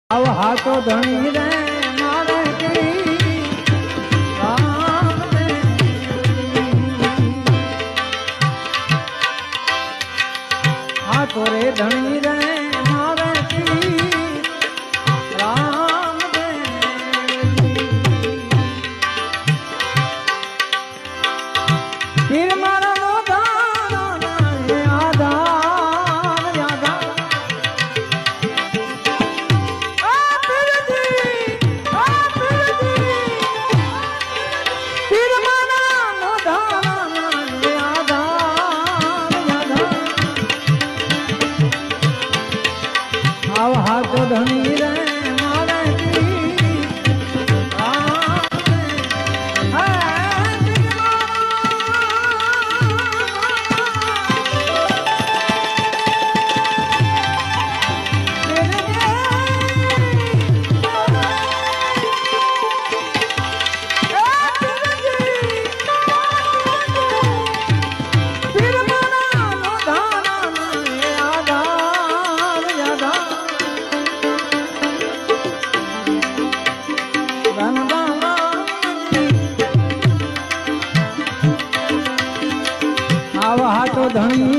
આવ હાથો ધણી રે મારે કી રામ રે હાથો રે ધણી રે મારે કી રામ રે પીર મારા હાથ ધણી રે મારે ધણી